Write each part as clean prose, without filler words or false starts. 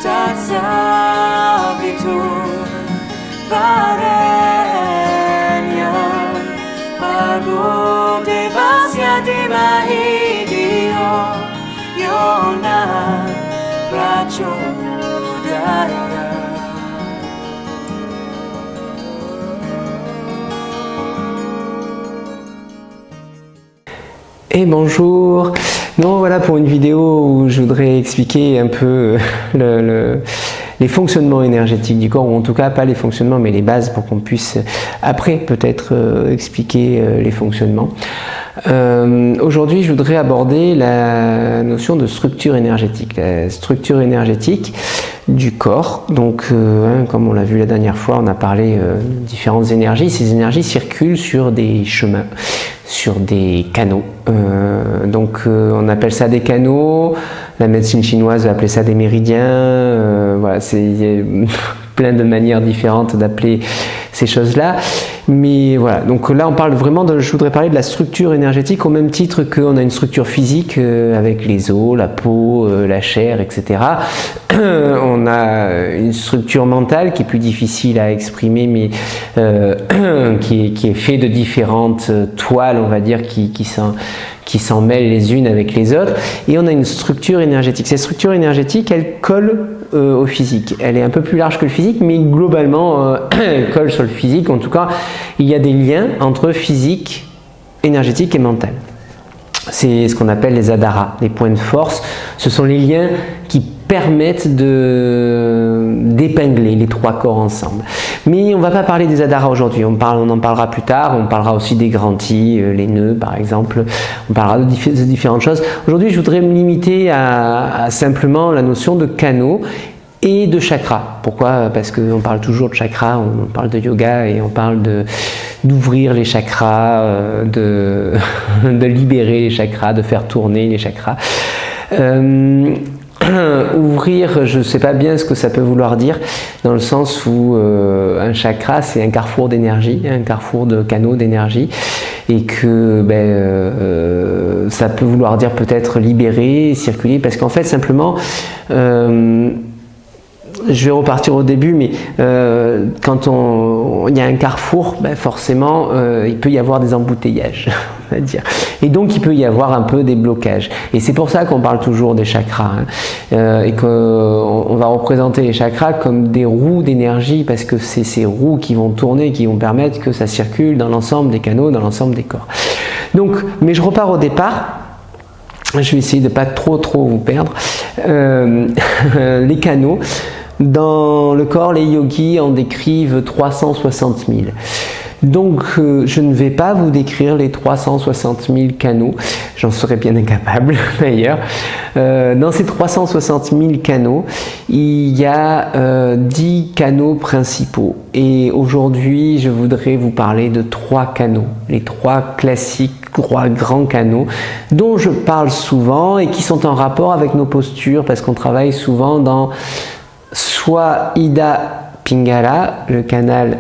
Tatsa vitur varenya Pago devasya dimahidio Yona prachodaya. Et bonjour. Donc voilà pour une vidéo où je voudrais expliquer un peu les fonctionnements énergétiques du corps, ou en tout cas pas les fonctionnements mais les bases, pour qu'on puisse après peut-être expliquer les fonctionnements. Aujourd'hui je voudrais aborder la notion de structure énergétique. La structure énergétique du corps, donc comme on l'a vu la dernière fois, on a parlé de différentes énergies. Ces énergies circulent sur des chemins, sur des canaux. On appelle ça des canaux, la médecine chinoise va appeler ça des méridiens, voilà, il y a plein de manières différentes d'appeler ces choses-là. Mais voilà, donc là on parle vraiment je voudrais parler de la structure énergétique au même titre qu'on a une structure physique avec les os, la peau, la chair, etc. On a une structure mentale qui est plus difficile à exprimer, mais qui est fait de différentes toiles, on va dire, qui s'en mêlent les unes avec les autres. Et on a une structure énergétique. Cette structure énergétique, elle colle au physique. Elle est un peu plus large que le physique, mais globalement, elle colle sur le physique. En tout cas, il y a des liens entre physique, énergétique et mental. C'est ce qu'on appelle les adharas, les points de force. Ce sont les liens qui permettent d'épingler les trois corps ensemble. Mais on ne va pas parler des adharas aujourd'hui, on en parlera plus tard. On parlera aussi des granthis, les nœuds par exemple, on parlera de différentes choses. Aujourd'hui je voudrais me limiter à simplement la notion de canaux et de chakras. Pourquoi? Parce qu'on parle toujours de chakras, on parle de yoga et on parle d'ouvrir les chakras, de libérer les chakras, de faire tourner les chakras. Ouvrir, je ne sais pas bien ce que ça peut vouloir dire, dans le sens où un chakra c'est un carrefour d'énergie, un carrefour de canaux d'énergie, et que ça peut vouloir dire peut-être libérer, circuler, parce qu'en fait simplement je vais repartir au début, mais quand il y a un carrefour, forcément il peut y avoir des embouteillages, on va dire. Et donc il peut y avoir un peu des blocages. Et c'est pour ça qu'on parle toujours des chakras, et qu'on va représenter les chakras comme des roues d'énergie, parce que c'est ces roues qui vont tourner, qui vont permettre que ça circule dans l'ensemble des canaux, dans l'ensemble des corps. Donc, mais je repars au départ. Je vais essayer de ne pas trop vous perdre. Les canaux. Dans le corps, les yogis en décrivent 360 000. Donc, je ne vais pas vous décrire les 360 000 canaux, j'en serais bien incapable d'ailleurs. Dans ces 360 000 canaux, il y a 10 canaux principaux. Et aujourd'hui, je voudrais vous parler de 3 canaux, les 3 classiques, 3 grands canaux, dont je parle souvent et qui sont en rapport avec nos postures, parce qu'on travaille souvent dans soit Ida Pingala, le canal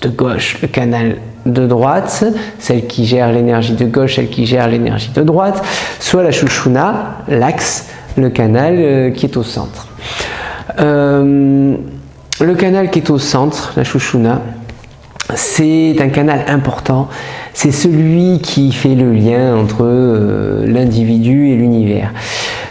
de gauche, le canal de droite, celle qui gère l'énergie de gauche, celle qui gère l'énergie de droite, soit la Shushuna, l'axe, le canal qui est au centre. Le canal qui est au centre, la Shushuna, c'est un canal important, c'est celui qui fait le lien entre l'individu et l'univers.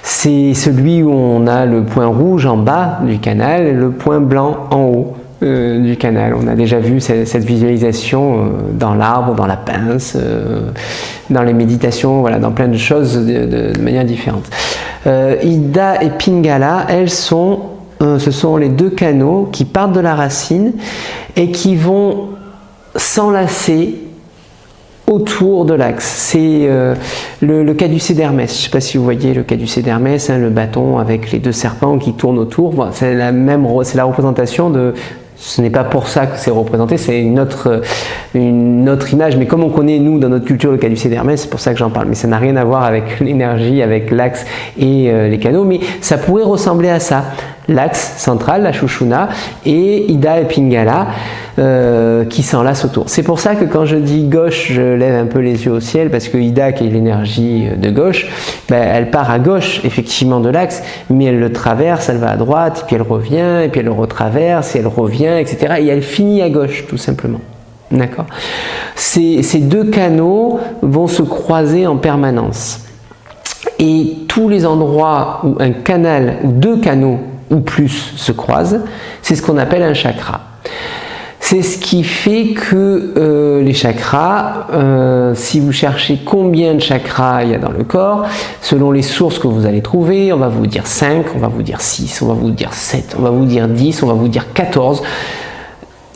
C'est celui où on a le point rouge en bas du canal et le point blanc en haut du canal. On a déjà vu cette visualisation dans l'arbre, dans la pince, dans les méditations, voilà, dans plein de choses de manière différente. Ida et Pingala, ce sont les 2 canaux qui partent de la racine et qui vont s'enlacer autour de l'axe. C'est le caducée d'Hermès. Je ne sais pas si vous voyez le caducée d'Hermès, le bâton avec les 2 serpents qui tournent autour. Voilà, c'est la représentation de... Ce n'est pas pour ça que c'est représenté, c'est une autre image. Mais comme on connaît, nous, dans notre culture, le caducée d'Hermès, c'est pour ça que j'en parle. Mais ça n'a rien à voir avec l'énergie, avec l'axe et les canaux. Mais ça pourrait ressembler à ça. l'axe central, la Shushuna, et Ida et Pingala qui s'enlacent autour. C'est pour ça que quand je dis gauche, je lève un peu les yeux au ciel, parce que Ida, qui est l'énergie de gauche, ben, elle part à gauche effectivement de l'axe, mais elle le traverse, elle va à droite, et puis elle revient, et puis elle le retraverse, et elle revient, etc. Et elle finit à gauche, tout simplement. D'accord. Ces deux canaux vont se croiser en permanence. Et tous les endroits où un canal ou deux canaux ou plus se croisent, c'est ce qu'on appelle un chakra. C'est ce qui fait que les chakras, si vous cherchez combien de chakras il y a dans le corps, selon les sources que vous allez trouver, on va vous dire 5, on va vous dire 6, on va vous dire 7, on va vous dire 10, on va vous dire 14.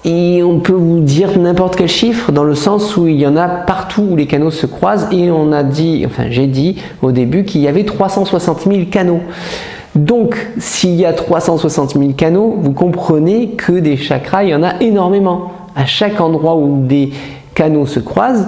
Et on peut vous dire n'importe quel chiffre, dans le sens où il y en a partout où les canaux se croisent, et on a dit, enfin j'ai dit au début qu'il y avait 360 000 canaux. Donc s'il y a 360 000 canaux, vous comprenez que des chakras, il y en a énormément. À chaque endroit où des canaux se croisent,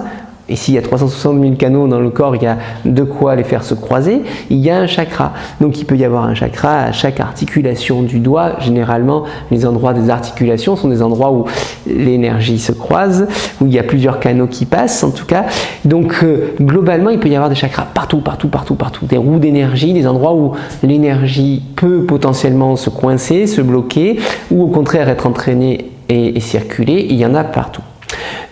et s'il y a 360 000 canaux dans le corps, il y a de quoi les faire se croiser, il y a un chakra. Donc il peut y avoir un chakra à chaque articulation du doigt. Généralement, les endroits des articulations sont des endroits où l'énergie se croise, où il y a plusieurs canaux qui passent en tout cas. Donc globalement, il peut y avoir des chakras partout, partout, partout, partout. Des roues d'énergie, des endroits où l'énergie peut potentiellement se coincer, se bloquer, ou au contraire être entraînée et circuler. Il y en a partout.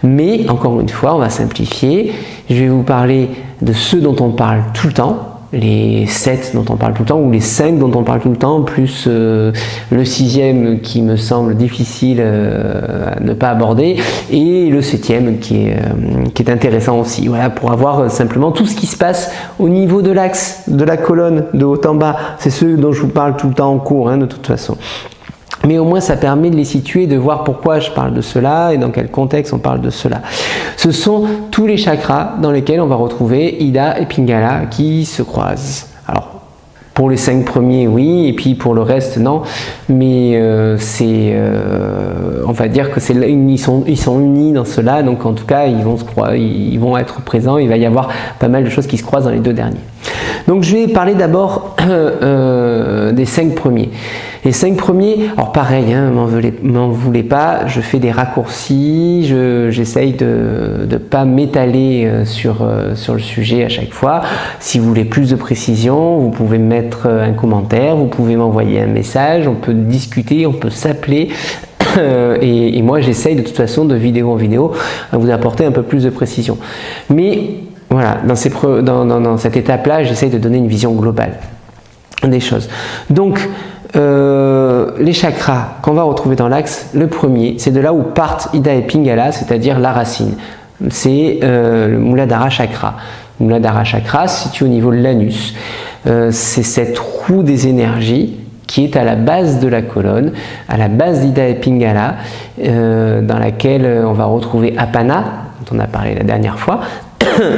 Mais, encore une fois, on va simplifier. Je vais vous parler de ceux dont on parle tout le temps, les 7 dont on parle tout le temps, ou les 5 dont on parle tout le temps, plus le 6e qui me semble difficile à ne pas aborder, et le 7e qui est intéressant aussi. Voilà, pour avoir simplement tout ce qui se passe au niveau de l'axe, de la colonne, de haut en bas. C'est ceux dont je vous parle tout le temps en cours, hein, de toute façon. Mais au moins ça permet de les situer, de voir pourquoi je parle de cela et dans quel contexte on parle de cela. Ce sont tous les chakras dans lesquels on va retrouver Ida et Pingala qui se croisent. Alors pour les 5 premiers oui, et puis pour le reste non, mais on va dire que ils sont unis dans cela, donc en tout cas ils vont être présents, il va y avoir pas mal de choses qui se croisent dans les 2 derniers. Donc je vais parler d'abord des 5 premiers. Les 5 premiers, alors pareil, hein, m'en voulez pas, je fais des raccourcis, j'essaye de ne pas m'étaler sur le sujet à chaque fois. Si vous voulez plus de précision, vous pouvez me mettre un commentaire, vous pouvez m'envoyer un message, on peut discuter, on peut s'appeler. Et moi j'essaye de toute façon de vidéo en vidéo à vous apporter un peu plus de précision. Mais voilà, dans cette étape-là, j'essaye de donner une vision globale des choses. Donc, les chakras qu'on va retrouver dans l'axe, le premier, c'est de là où partent Ida et Pingala, c'est-à-dire la racine. C'est le Muladhara Chakra. Le Muladhara Chakra se situe au niveau de l'anus. C'est cette roue des énergies qui est à la base de la colonne, à la base d'Ida et Pingala, dans laquelle on va retrouver Apana, dont on a parlé la dernière fois,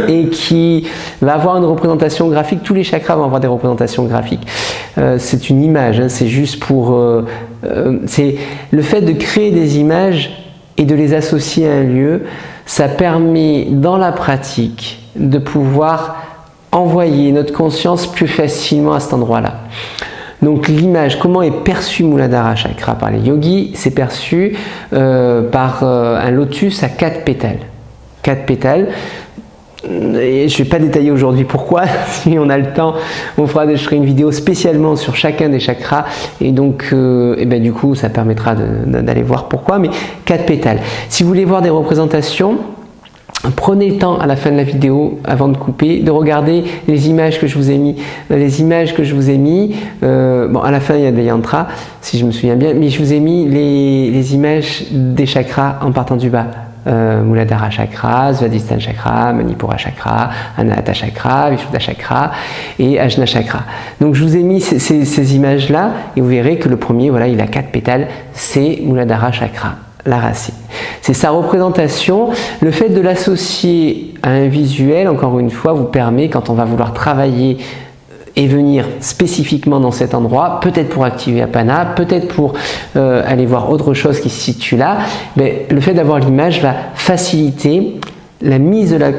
et qui va avoir une représentation graphique. Tous les chakras vont avoir des représentations graphiques. C'est une image, hein, c'est juste pour... c'est le fait de créer des images et de les associer à un lieu, ça permet dans la pratique de pouvoir envoyer notre conscience plus facilement à cet endroit-là. Donc l'image, comment est perçu Muladhara Chakra par les yogis? C'est perçu par un lotus à 4 pétales. 4 pétales. Et je ne vais pas détailler aujourd'hui pourquoi, si on a le temps, je ferai une vidéo spécialement sur chacun des chakras, et donc du coup ça permettra d'aller voir pourquoi, mais 4 pétales. Si vous voulez voir des représentations, prenez le temps à la fin de la vidéo, avant de couper, de regarder les images que je vous ai mis. Bon, à la fin il y a des yantras, si je me souviens bien, mais je vous ai mis les images des chakras en partant du bas. Muladhara Chakra, Svadhisthana Chakra, Manipura Chakra, Anahata Chakra, Vishuddha Chakra et Ajna Chakra. Donc je vous ai mis ces images-là et vous verrez que le premier, voilà, il a 4 pétales, c'est Muladhara Chakra, la racine. C'est sa représentation. Le fait de l'associer à un visuel, encore une fois, vous permet, quand on va vouloir travailler et venir spécifiquement dans cet endroit, peut-être pour activer Apana, peut-être pour aller voir autre chose qui se situe là, mais le fait d'avoir l'image va faciliter la mise de la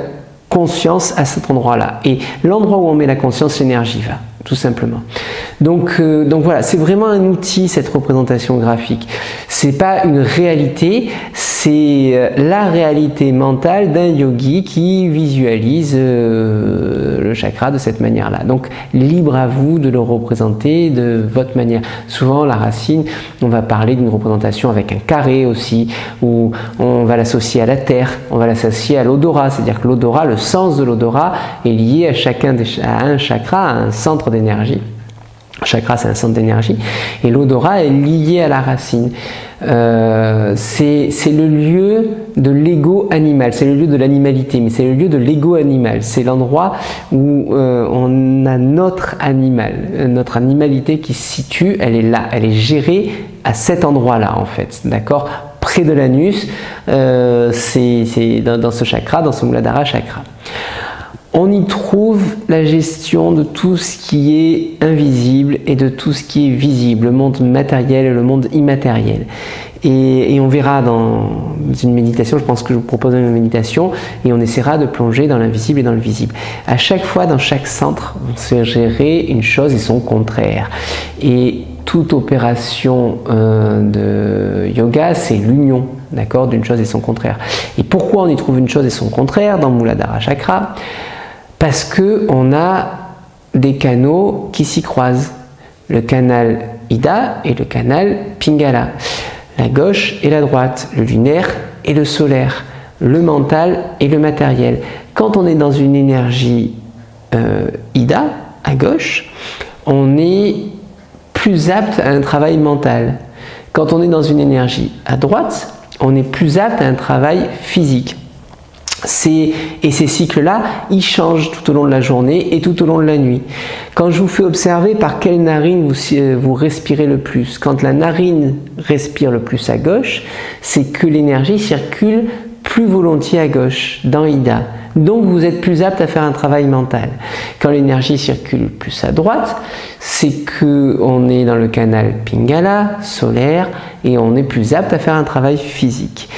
conscience à cet endroit-là. Et l'endroit où on met la conscience, l'énergie va. tout simplement. Donc voilà, c'est vraiment un outil, cette représentation graphique. C'est pas une réalité, c'est la réalité mentale d'un yogi qui visualise le chakra de cette manière-là. Donc libre à vous de le représenter de votre manière. Souvent la racine, on va parler d'une représentation avec un carré aussi, ou on va l'associer à la terre, on va l'associer à l'odorat, c'est-à-dire que l'odorat, le sens de l'odorat est lié à un chakra, à un centre d'énergie. Chakra, c'est un centre d'énergie, et l'odorat est lié à la racine. C'est le lieu de l'ego animal, c'est le lieu de l'animalité, mais c'est le lieu de l'ego animal. C'est l'endroit où on a notre animal, notre animalité qui se situe, elle est là, elle est gérée à cet endroit-là en fait, d'accord, près de l'anus, c'est dans ce chakra, dans ce Muladhara chakra. On y trouve la gestion de tout ce qui est invisible et de tout ce qui est visible, le monde matériel et le monde immatériel. Et on verra dans une méditation, je pense que je vous propose une méditation, et on essaiera de plonger dans l'invisible et dans le visible. À chaque fois, dans chaque centre, on sait gérer une chose et son contraire. Et toute opération de yoga, c'est l'union, d'accord, d'une chose et son contraire. Et pourquoi on y trouve une chose et son contraire dans Muladhara Chakra? Parce qu'on a des canaux qui s'y croisent, le canal Ida et le canal Pingala, la gauche et la droite, le lunaire et le solaire, le mental et le matériel. Quand on est dans une énergie Ida, à gauche, on est plus apte à un travail mental. Quand on est dans une énergie à droite, on est plus apte à un travail physique. Et ces cycles-là, ils changent tout au long de la journée et tout au long de la nuit. Quand je vous fais observer par quelle narine vous respirez le plus, quand la narine respire le plus à gauche, c'est que l'énergie circule plus volontiers à gauche, dans Ida. Donc vous êtes plus apte à faire un travail mental. Quand l'énergie circule plus à droite, c'est qu'on est dans le canal Pingala, solaire, et on est plus apte à faire un travail physique.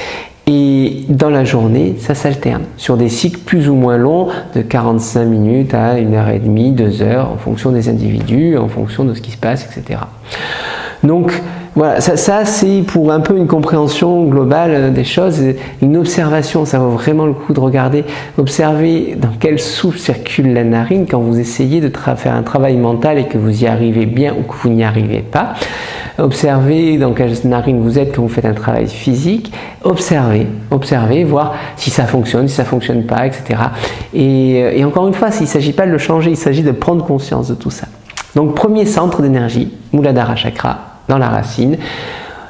Et dans la journée, ça s'alterne sur des cycles plus ou moins longs de 45 minutes à 1h30, 2 heures, en fonction des individus, en fonction de ce qui se passe, etc. Donc voilà, ça c'est pour un peu une compréhension globale des choses, une observation, ça vaut vraiment le coup de regarder, observer dans quel souffle circule la narine quand vous essayez de faire un travail mental et que vous y arrivez bien ou que vous n'y arrivez pas. Observez dans quelle narine vous êtes quand vous faites un travail physique, observez, voir si ça fonctionne pas, etc. Et encore une fois, il ne s'agit pas de le changer, il s'agit de prendre conscience de tout ça. Donc premier centre d'énergie, Muladhara Chakra, dans la racine.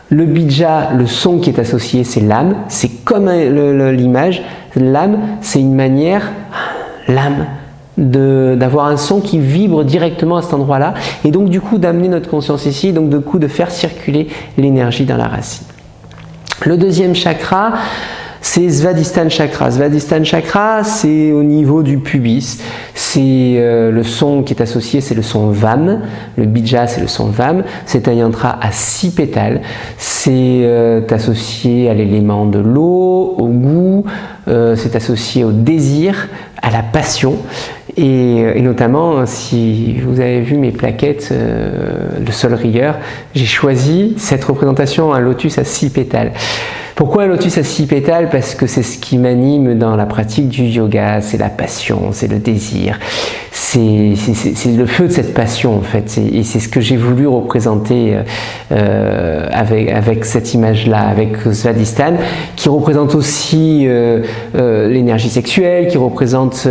Le bija, le son qui est associé, c'est l'âme, c'est comme l'image, l'âme, c'est une manière, l'âme, d'avoir un son qui vibre directement à cet endroit-là, et donc du coup d'amener notre conscience ici, donc du coup de faire circuler l'énergie dans la racine. Le deuxième chakra, c'est Svadhisthana Chakra. Svadhisthana Chakra, c'est au niveau du pubis. C'est le son qui est associé, c'est le son Vam. Le bija, c'est le son Vam. C'est un yantra à 6 pétales. C'est associé à l'élément de l'eau, au goût. C'est associé au désir, à la passion. Et notamment, si vous avez vu mes plaquettes de sol rieur, j'ai choisi cette représentation, un lotus à 6 pétales. Pourquoi un lotus à 6 pétales? Parce que c'est ce qui m'anime dans la pratique du yoga, c'est la passion, c'est le désir, c'est le feu de cette passion en fait, et c'est ce que j'ai voulu représenter avec cette image-là, avec Svadhisthana, qui représente aussi l'énergie sexuelle, qui représente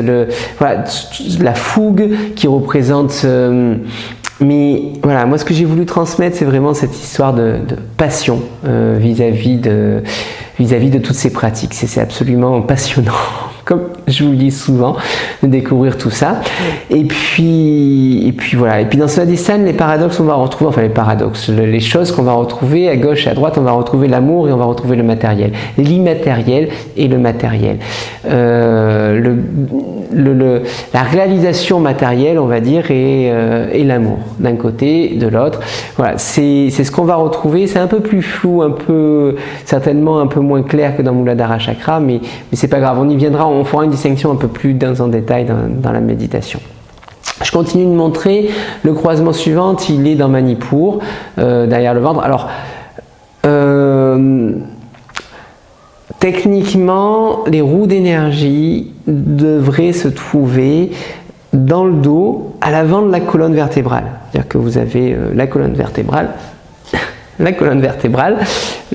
la fougue, qui représente... mais voilà, moi ce que j'ai voulu transmettre, c'est vraiment cette histoire de passion vis-à-vis de toutes ces pratiques. C'est absolument passionnant, comme je vous le dis souvent, de découvrir tout ça. Et puis voilà. Et puis dans Svadhisthana, les paradoxes, on va retrouver, enfin les paradoxes, les choses qu'on va retrouver à gauche et à droite, on va retrouver l'amour et on va retrouver le matériel. L'immatériel et le matériel. La réalisation matérielle, on va dire, et l'amour d'un côté, de l'autre. Voilà, c'est ce qu'on va retrouver. C'est un peu plus flou, certainement un peu moins clair que dans Muladhara Chakra, mais c'est pas grave, on y viendra, on fera une distinction un peu plus en détail dans la méditation. Je continue de montrer. Le croisement suivant, il est dans Manipur, derrière le ventre. Alors, techniquement, les roues d'énergie devraient se trouver dans le dos, à l'avant de la colonne vertébrale. C'est-à-dire que vous avez la colonne vertébrale,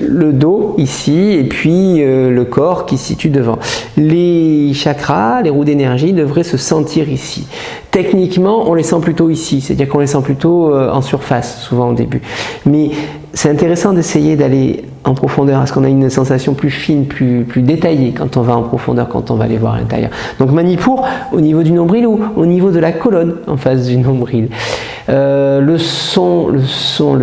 le dos ici, et puis le corps qui se situe devant. Les chakras, les roues d'énergie devraient se sentir ici. Techniquement, on les sent plutôt ici, c'est-à-dire qu'on les sent plutôt en surface, souvent au début. Mais c'est intéressant d'essayer d'aller en profondeur, parce qu'on a une sensation plus fine, plus détaillée quand on va en profondeur, quand on va aller voir à l'intérieur. Donc Manipur, au niveau du nombril ou au niveau de la colonne en face du nombril. Le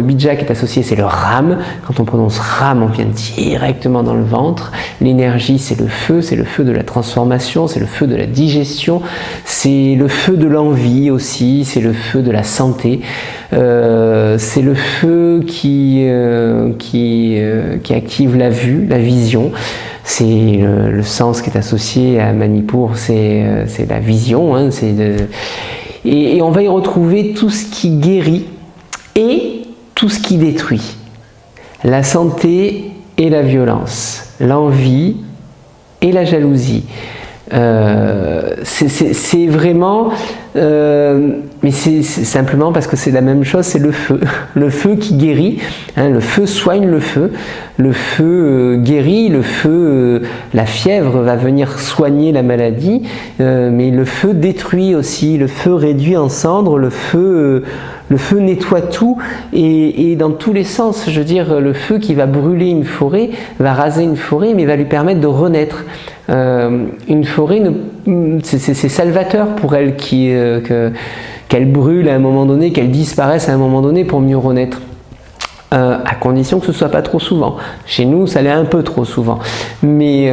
bija qui est associé, c'est le ram. Quand on prononce ram, on vient directement dans le ventre. L'énergie, c'est le feu de la transformation, c'est le feu de la digestion, c'est le feu de l'envie aussi, c'est le feu de la santé. C'est le feu qui active la vue, la vision. C'est le sens qui est associé à Manipur, c'est la vision. Hein, et on va y retrouver tout ce qui guérit et tout ce qui détruit. La santé et la violence, l'envie et la jalousie. C'est vraiment, mais c'est simplement parce que c'est la même chose, c'est le feu qui guérit, hein, le feu soigne le feu guérit, le feu, la fièvre va venir soigner la maladie, mais le feu détruit aussi, le feu réduit en cendres, le feu nettoie tout et dans tous les sens. Je veux dire, le feu qui va brûler une forêt, va raser une forêt, mais va lui permettre de renaître. Une forêt, c'est salvateur pour elle qu'elle brûle à un moment donné, qu'elle disparaisse à un moment donné pour mieux renaître. À condition que ce ne soit pas trop souvent. Chez nous, ça l'est un peu trop souvent. Mais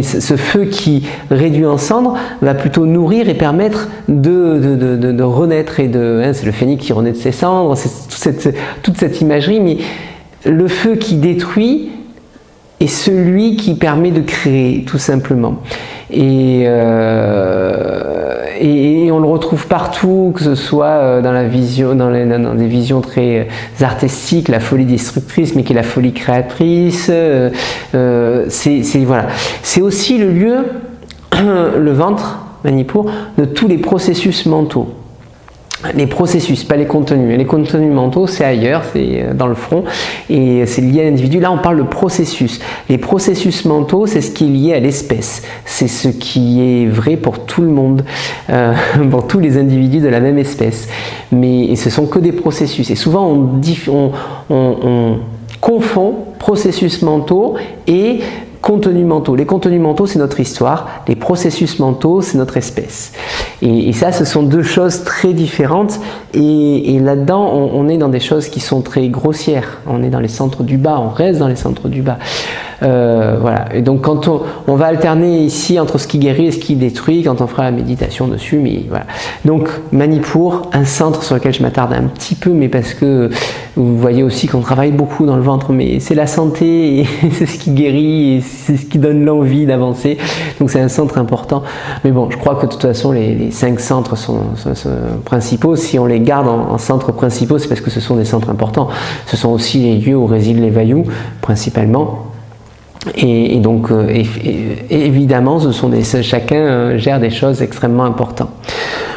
ce feu qui réduit en cendres va plutôt nourrir et permettre de renaître. Hein, c'est le phénix qui renaît de ses cendres, c'est toute cette imagerie. Mais le feu qui détruit est celui qui permet de créer, tout simplement. Et on le retrouve partout, que ce soit dans la vision, dans des visions très artistiques, la folie destructrice, mais qui est la folie créatrice. Voilà. C'est aussi le lieu, le ventre, Manipur, de tous les processus mentaux. Les processus, pas les contenus. Les contenus mentaux, c'est ailleurs, c'est dans le front et c'est lié à l'individu. Là, on parle de processus. Les processus mentaux, c'est ce qui est lié à l'espèce. C'est ce qui est vrai pour tout le monde, pour tous les individus de la même espèce. Mais ce sont que des processus. Et souvent, on confond processus mentaux et contenus mentaux. Les contenus mentaux, c'est notre histoire. Les processus mentaux, c'est notre espèce. Et ça, ce sont deux choses très différentes. Et là-dedans, on est dans des choses qui sont très grossières. On est dans les centres du bas. On reste dans les centres du bas. Voilà. Et donc, quand on va alterner ici entre ce qui guérit et ce qui détruit, quand on fera la méditation dessus, mais voilà. Donc, Manipur, un centre sur lequel je m'attarde un petit peu, mais parce que vous voyez aussi qu'on travaille beaucoup dans le ventre, mais c'est la santé, et c'est ce qui guérit, et c'est ce qui donne l'envie d'avancer. Donc, c'est un centre important. Mais bon, je crois que de toute façon, les 5 centres sont principaux. Si on les garde en centres principaux, c'est parce que ce sont des centres importants. Ce sont aussi les lieux où résident les vaillous, principalement. Et donc, évidemment, chacun gère des choses extrêmement importantes.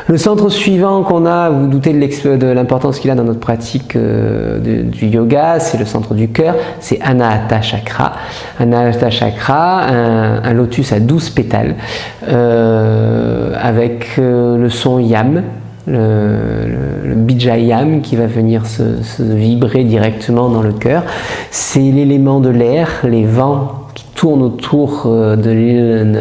Le centre suivant qu'on a, vous vous doutez de l'importance qu'il a dans notre pratique du yoga, c'est le centre du cœur, c'est Anahata Chakra. Anahata Chakra, un lotus à 12 pétales, avec le son yam, le bija yam qui va venir se vibrer directement dans le cœur. C'est l'élément de l'air, les vents qui tournent autour de l'île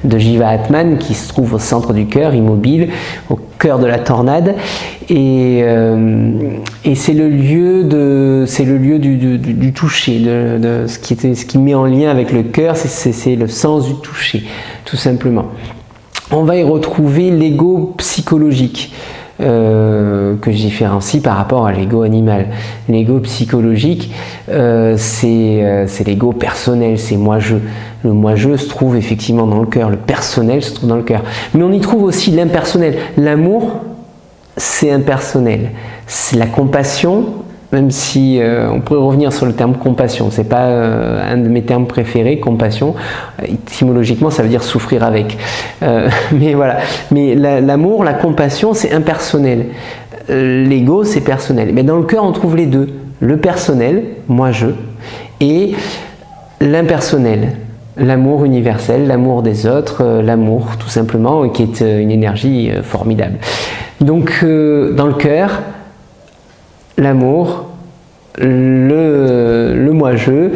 de Jiva Atman qui se trouve au centre du cœur, immobile, au cœur de la tornade. Et c'est le lieu du toucher, de ce qui met en lien avec le cœur, c'est le sens du toucher, tout simplement. On va y retrouver l'ego psychologique. que je différencie par rapport à l'ego animal. L'ego psychologique, c'est l'ego personnel, c'est moi-je. Le moi-je se trouve effectivement dans le cœur, le personnel se trouve dans le cœur. Mais on y trouve aussi l'impersonnel. L'amour, c'est impersonnel. C'est la compassion, même si on pourrait revenir sur le terme compassion, c'est pas un de mes termes préférés, compassion. Étymologiquement, ça veut dire souffrir avec. Mais voilà. Mais l'amour, la compassion, c'est impersonnel. L'ego, c'est personnel. Mais dans le cœur, on trouve les deux. Le personnel, moi-je, et l'impersonnel. L'amour universel, l'amour des autres, l'amour tout simplement, qui est une énergie formidable. Donc dans le cœur, l'amour, le moi-je,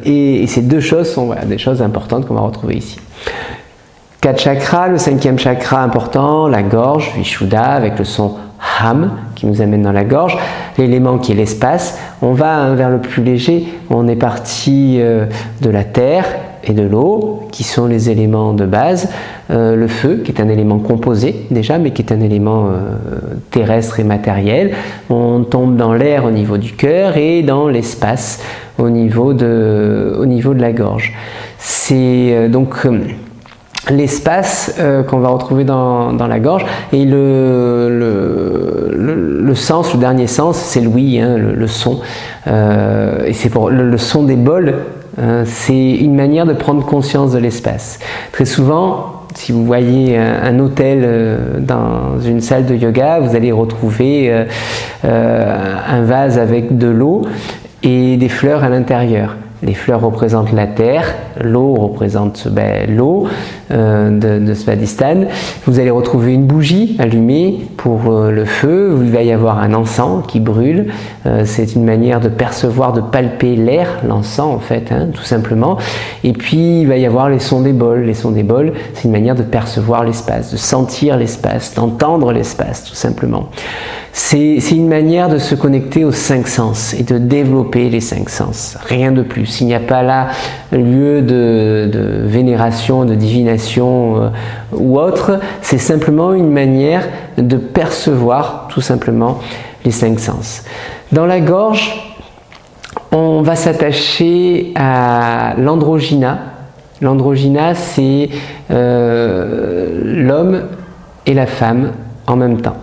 et ces deux choses sont voilà, des choses importantes qu'on va retrouver ici. 4 chakras, le 5e chakra important, la gorge, Vishuddha, avec le son Ham qui nous amène dans la gorge, l'élément qui est l'espace. On va vers le plus léger, on est parti de la terre et de l'eau qui sont les éléments de base, le feu qui est un élément composé déjà mais qui est un élément terrestre et matériel. On tombe dans l'air au niveau du cœur et dans l'espace au niveau de la gorge. C'est donc l'espace qu'on va retrouver dans la gorge, et le sens, le dernier sens, c'est l'ouïe, hein, le son, et c'est pour le son des bols, c'est une manière de prendre conscience de l'espace. Très souvent, si vous voyez un hôtel dans une salle de yoga, vous allez retrouver un vase avec de l'eau et des fleurs à l'intérieur. Les fleurs représentent la terre, l'eau représente l'eau de Svadhisthana. Vous allez retrouver une bougie allumée pour le feu, il va y avoir un encens qui brûle. C'est une manière de percevoir, de palper l'air, l'encens en fait, hein, tout simplement. Et puis il va y avoir les sons des bols. Les sons des bols, c'est une manière de percevoir l'espace, de sentir l'espace, d'entendre l'espace, tout simplement. C'est une manière de se connecter aux 5 sens et de développer les 5 sens, rien de plus. Il n'y a pas là lieu de vénération, de divination ou autre, c'est simplement une manière de percevoir tout simplement les 5 sens. Dans la gorge, on va s'attacher à l'androgyna. L'androgyna, c'est l'homme et la femme en même temps.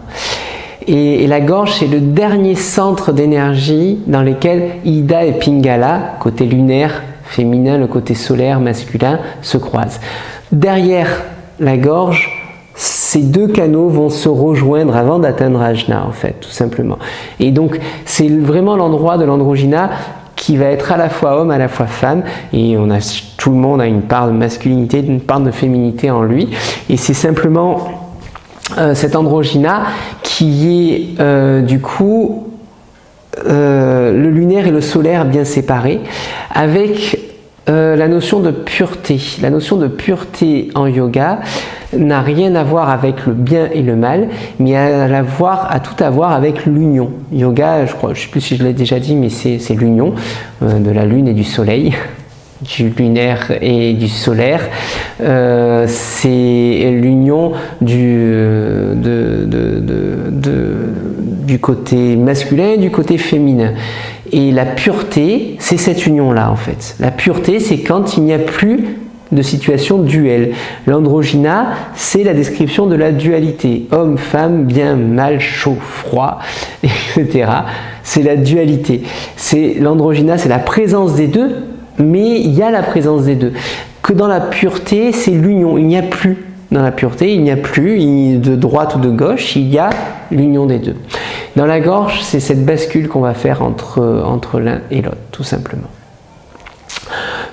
Et la gorge, c'est le dernier centre d'énergie dans lequel Ida et Pingala, côté lunaire féminin, le côté solaire masculin, se croisent. Derrière la gorge, ces deux canaux vont se rejoindre avant d'atteindre Ajna, en fait, tout simplement. Et donc, c'est vraiment l'endroit de l'androgyna qui va être à la fois homme, à la fois femme, et tout le monde a une part de masculinité, une part de féminité en lui, et c'est simplement cet androgyna qui est du coup le lunaire et le solaire bien séparés, avec la notion de pureté. La notion de pureté en yoga n'a rien à voir avec le bien et le mal, mais a tout à voir avec l'union. Yoga, je ne sais plus si je l'ai déjà dit, mais c'est l'union de la lune et du soleil, du lunaire et du solaire. C'est l'union du côté masculin et du côté féminin. Et la pureté, c'est cette union-là en fait. La pureté, c'est quand il n'y a plus de situation duelle. L'androgyna, c'est la description de la dualité. Homme, femme, bien, mal, chaud, froid, etc. C'est la dualité. L'androgyna, c'est la présence des deux, mais il y a la présence des deux. Que dans la pureté, c'est l'union. Il n'y a plus, dans la pureté, il n'y a plus de droite ou de gauche, il y a l'union des deux. Dans la gorge, c'est cette bascule qu'on va faire entre l'un et l'autre, tout simplement.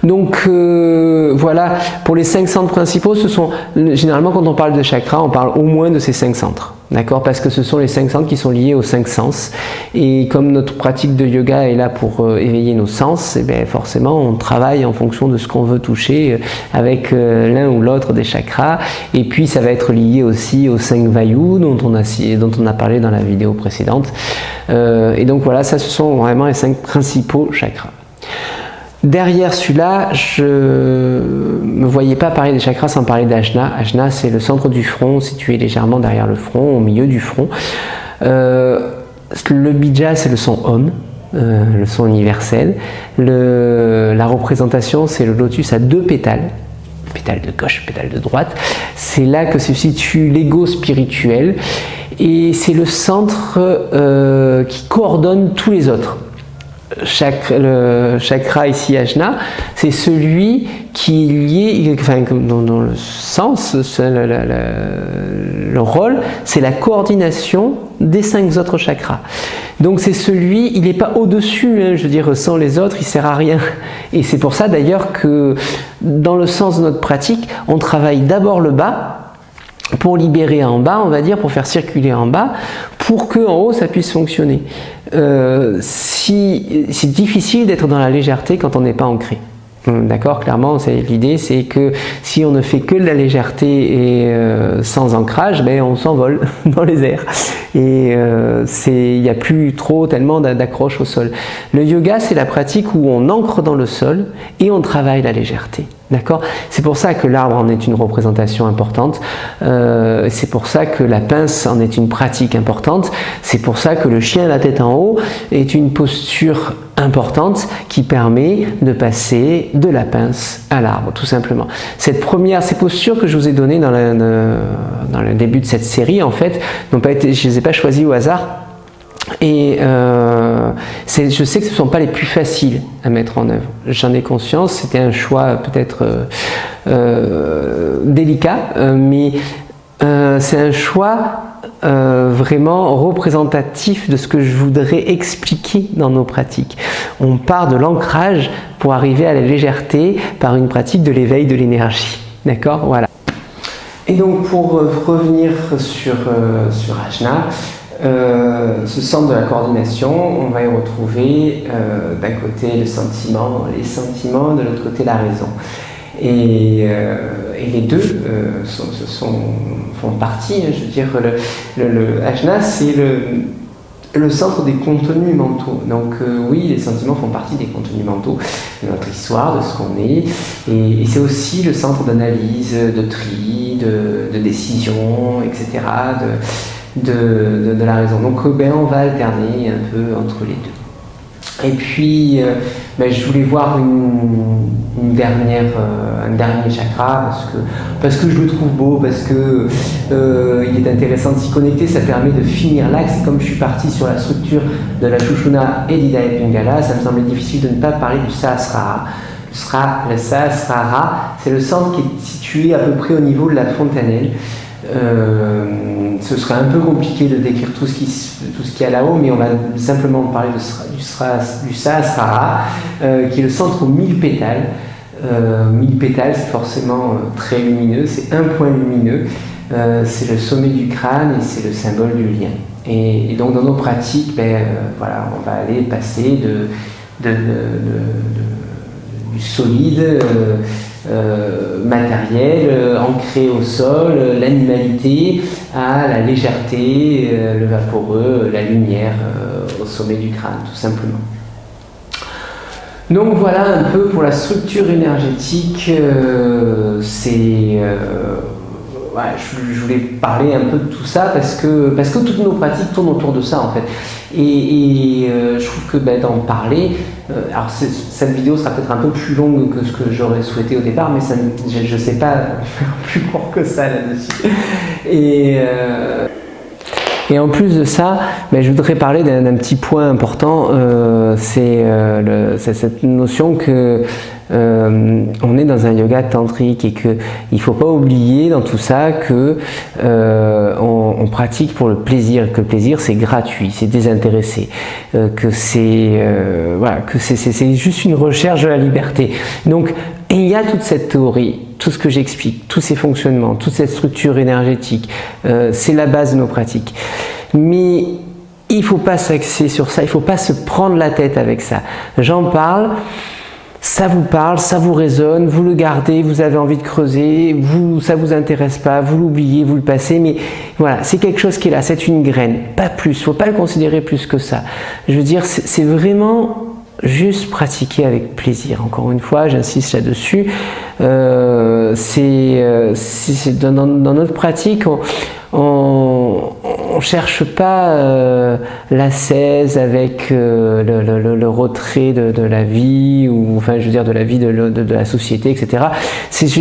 Donc voilà, pour les 5 centres principaux, ce sont généralement quand on parle de chakras, on parle au moins de ces 5 centres, d'accord? Parce que ce sont les 5 centres qui sont liés aux 5 sens. Et comme notre pratique de yoga est là pour éveiller nos sens, et bien forcément on travaille en fonction de ce qu'on veut toucher avec l'un ou l'autre des chakras. Et puis ça va être lié aussi aux 5 vayus dont on a parlé dans la vidéo précédente. Et donc voilà, ça ce sont vraiment les 5 principaux chakras. Derrière celui-là, je me voyais pas parler des chakras sans parler d'Ajna. Ajna, c'est le centre du front, situé légèrement derrière le front, au milieu du front. Le bija, c'est le son Om, le son universel. La représentation, c'est le lotus à 2 pétales. Pétale de gauche, pétale de droite. C'est là que se situe l'ego spirituel. Et c'est le centre qui coordonne tous les autres. Le chakra ici, Ajna, c'est celui qui est lié, enfin, dans le sens, le rôle, c'est la coordination des 5 autres chakras. Donc c'est celui, il n'est pas au-dessus, hein, je veux dire, sans les autres, il ne sert à rien. Et c'est pour ça d'ailleurs que dans le sens de notre pratique, on travaille d'abord le bas, pour libérer en bas, on va dire, pour faire circuler en bas, pour que en haut ça puisse fonctionner. C'est difficile d'être dans la légèreté quand on n'est pas ancré. D'accord, clairement, l'idée c'est que si on ne fait que de la légèreté et sans ancrage, ben, on s'envole dans les airs. Et il n'y a plus trop tellement d'accroche au sol. Le yoga, c'est la pratique où on ancre dans le sol et on travaille la légèreté. D'accord? C'est pour ça que l'arbre en est une représentation importante, c'est pour ça que la pince en est une pratique importante, c'est pour ça que le chien à la tête en haut est une posture importante qui permet de passer de la pince à l'arbre, tout simplement. Ces postures que je vous ai données dans le début de cette série, en fait, je ne les ai pas choisies au hasard. Et je sais que ce ne sont pas les plus faciles à mettre en œuvre. J'en ai conscience, c'était un choix peut-être délicat, mais c'est un choix vraiment représentatif de ce que je voudrais expliquer dans nos pratiques. On part de l'ancrage pour arriver à la légèreté par une pratique de l'éveil de l'énergie. D'accord? Voilà. Et donc pour revenir sur Ajna, ce centre de la coordination, on va y retrouver d'un côté les sentiments, de l'autre côté la raison. Et les deux font partie, je veux dire, le Ajna, c'est le centre des contenus mentaux. Donc oui, les sentiments font partie des contenus mentaux de notre histoire, de ce qu'on est, et c'est aussi le centre d'analyse, de tri, de décision, etc., de la raison. Donc on va alterner un peu entre les deux. Et puis je voulais voir un dernier chakra parce que je le trouve beau, parce que il est intéressant de s'y connecter, ça permet de finir l'axe. Et comme je suis parti sur la structure de la Shushumna et d'Ida et Pingala, ça me semblait difficile de ne pas parler du Sahasrara. Le Sahasrara, c'est le centre qui est situé à peu près au niveau de la fontanelle. Ce serait un peu compliqué de décrire tout ce qu'il y a là-haut, mais on va simplement parler du Sahasrara, qui est le centre aux 1000 pétales. 1000 pétales, c'est forcément très lumineux, c'est un point lumineux, c'est le sommet du crâne et c'est le symbole du lien. Et donc dans nos pratiques, voilà, on va aller passer du solide, matériel, ancré au sol, l'animalité, à la légèreté, le vaporeux, la lumière au sommet du crâne, tout simplement. Donc voilà un peu pour la structure énergétique. Je voulais parler un peu de tout ça parce que toutes nos pratiques tournent autour de ça en fait. Et je trouve que d'en parler, alors cette vidéo sera peut-être un peu plus longue que ce que j'aurais souhaité au départ, mais je ne sais pas faire plus court que ça là-dessus. Et en plus de ça, je voudrais parler d'un petit point important, c'est cette notion que on est dans un yoga tantrique et qu'il ne faut pas oublier dans tout ça que on pratique pour le plaisir, que le plaisir c'est gratuit, c'est désintéressé, que c'est juste une recherche de la liberté. Donc il y a toute cette théorie, tout ce que j'explique, tous ces fonctionnements, toute cette structure énergétique, c'est la base de nos pratiques. Mais il ne faut pas s'axer sur ça, il ne faut pas se prendre la tête avec ça. J'en parle, ça vous résonne, vous le gardez, vous avez envie de creuser, ça ne vous intéresse pas, vous l'oubliez, vous le passez, mais voilà, c'est quelque chose qui est là, c'est une graine, pas plus, il ne faut pas le considérer plus que ça. Je veux dire, c'est vraiment juste pratiquer avec plaisir. Encore une fois, j'insiste là-dessus. Dans notre pratique, on cherche pas l'ascèse avec le retrait de la vie, ou enfin je veux dire de la vie de la société, etc.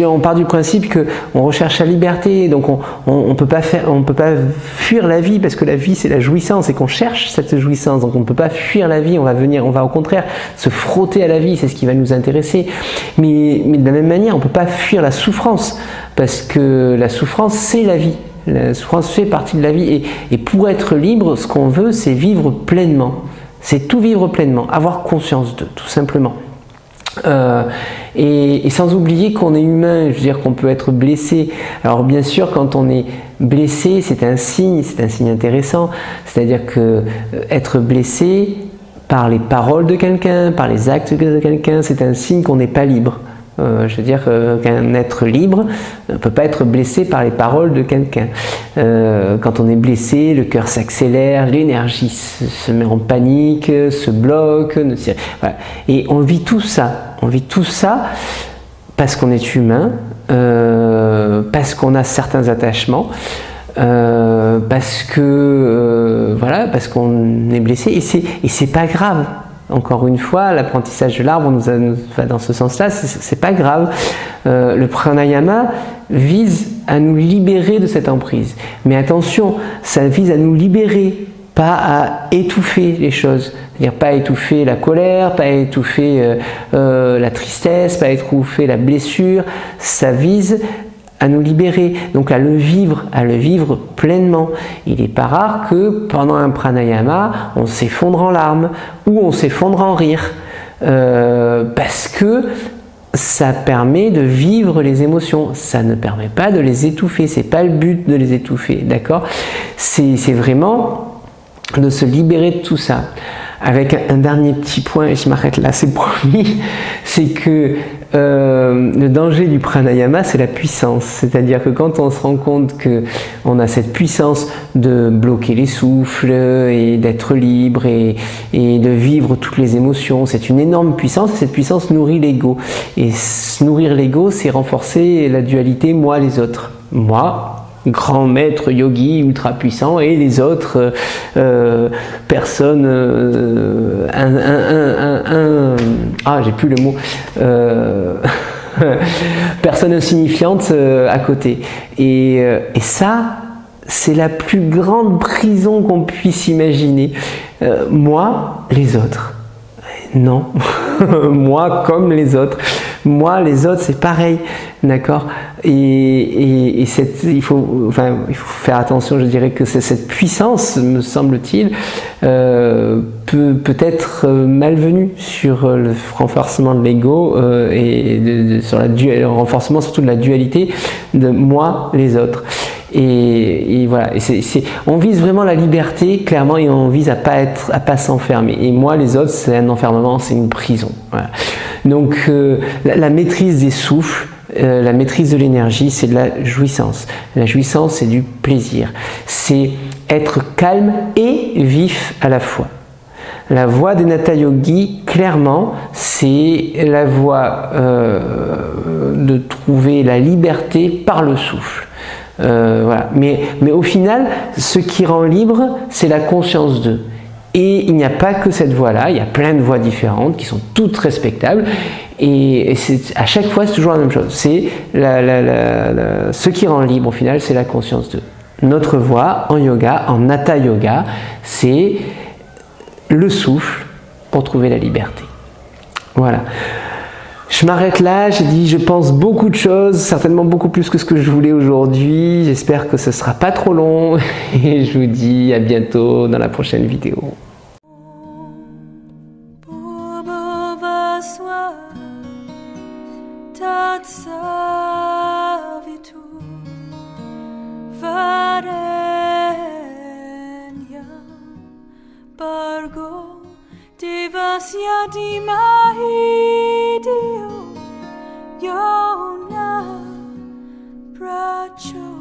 On part du principe que on recherche la liberté, donc on peut pas fuir la vie, parce que la vie c'est la jouissance et qu'on cherche cette jouissance, donc on ne peut pas fuir la vie, on va au contraire se frotter à la vie, c'est ce qui va nous intéresser. Mais de la même manière, on ne peut pas fuir la souffrance, parce que la souffrance c'est la vie. La souffrance fait partie de la vie, et pour être libre, ce qu'on veut, c'est vivre pleinement. C'est tout vivre pleinement, avoir conscience de, tout simplement. Et sans oublier qu'on est humain, je veux dire qu'on peut être blessé. Alors bien sûr, quand on est blessé, c'est un signe intéressant. C'est-à-dire que être blessé par les paroles de quelqu'un, par les actes de quelqu'un, c'est un signe qu'on n'est pas libre. Je veux dire qu'un être libre ne peut pas être blessé par les paroles de quelqu'un. Quand on est blessé, le cœur s'accélère, l'énergie se met en panique, se bloque, voilà. Et on vit tout ça. On vit tout ça parce qu'on est humain, parce qu'on a certains attachements, parce que voilà, parce qu'on est blessé, et c'est pas grave. Encore une fois, l'apprentissage de l'arbre nous va dans ce sens-là, c'est pas grave. Le pranayama vise à nous libérer de cette emprise. Mais attention, ça vise à nous libérer, pas à étouffer les choses. C'est-à-dire pas à étouffer la colère, pas à étouffer la tristesse, pas à étouffer la blessure. Ça vise à nous libérer, donc à le vivre pleinement. Il n'est pas rare que pendant un pranayama, on s'effondre en larmes ou on s'effondre en rire, parce que ça permet de vivre les émotions, ça ne permet pas de les étouffer, c'est pas le but de les étouffer, d'accord? C'est vraiment de se libérer de tout ça. Avec un dernier petit point, et je m'arrête là, c'est promis, c'est que le danger du pranayama, c'est la puissance. C'est-à-dire que quand on se rend compte qu'on a cette puissance de bloquer les souffles et d'être libre et de vivre toutes les émotions, c'est une énorme puissance, et cette puissance nourrit l'ego. Et nourrir l'ego, c'est renforcer la dualité moi-les autres. Moi, grand maître yogi ultra puissant, et les autres personnes j'ai plus le mot, personnes insignifiantes à côté, et ça c'est la plus grande prison qu'on puisse imaginer. Moi, les autres, non. Moi comme les autres, c'est pareil, d'accord? Et il faut faire attention, je dirais que cette puissance, me semble-t-il, peut être malvenue sur le renforcement de l'ego, et sur le renforcement surtout de la dualité de moi, les autres. Et voilà, on vise vraiment la liberté, clairement, et on vise à pas s'enfermer. Et moi, les autres, c'est un enfermement, c'est une prison. Voilà. Donc, la maîtrise des souffles, la maîtrise de l'énergie, c'est de la jouissance. La jouissance, c'est du plaisir. C'est être calme et vif à la fois. La voie des Hatha Yogis, clairement, c'est la voie de trouver la liberté par le souffle. Voilà. Mais au final, ce qui rend libre, c'est la conscience d'eux. Et il n'y a pas que cette voie-là, il y a plein de voies différentes qui sont toutes respectables. Et à chaque fois, c'est toujours la même chose. C'est ce qui rend libre, au final, c'est la conscience d'eux. Notre voie en yoga, en Hatha Yoga, c'est le souffle pour trouver la liberté. Voilà. Je m'arrête là, j'ai dit je pense beaucoup de choses, certainement beaucoup plus que ce que je voulais aujourd'hui. J'espère que ce ne sera pas trop long et je vous dis à bientôt dans la prochaine vidéo. Devasya Dimahi Dio Yona Pracho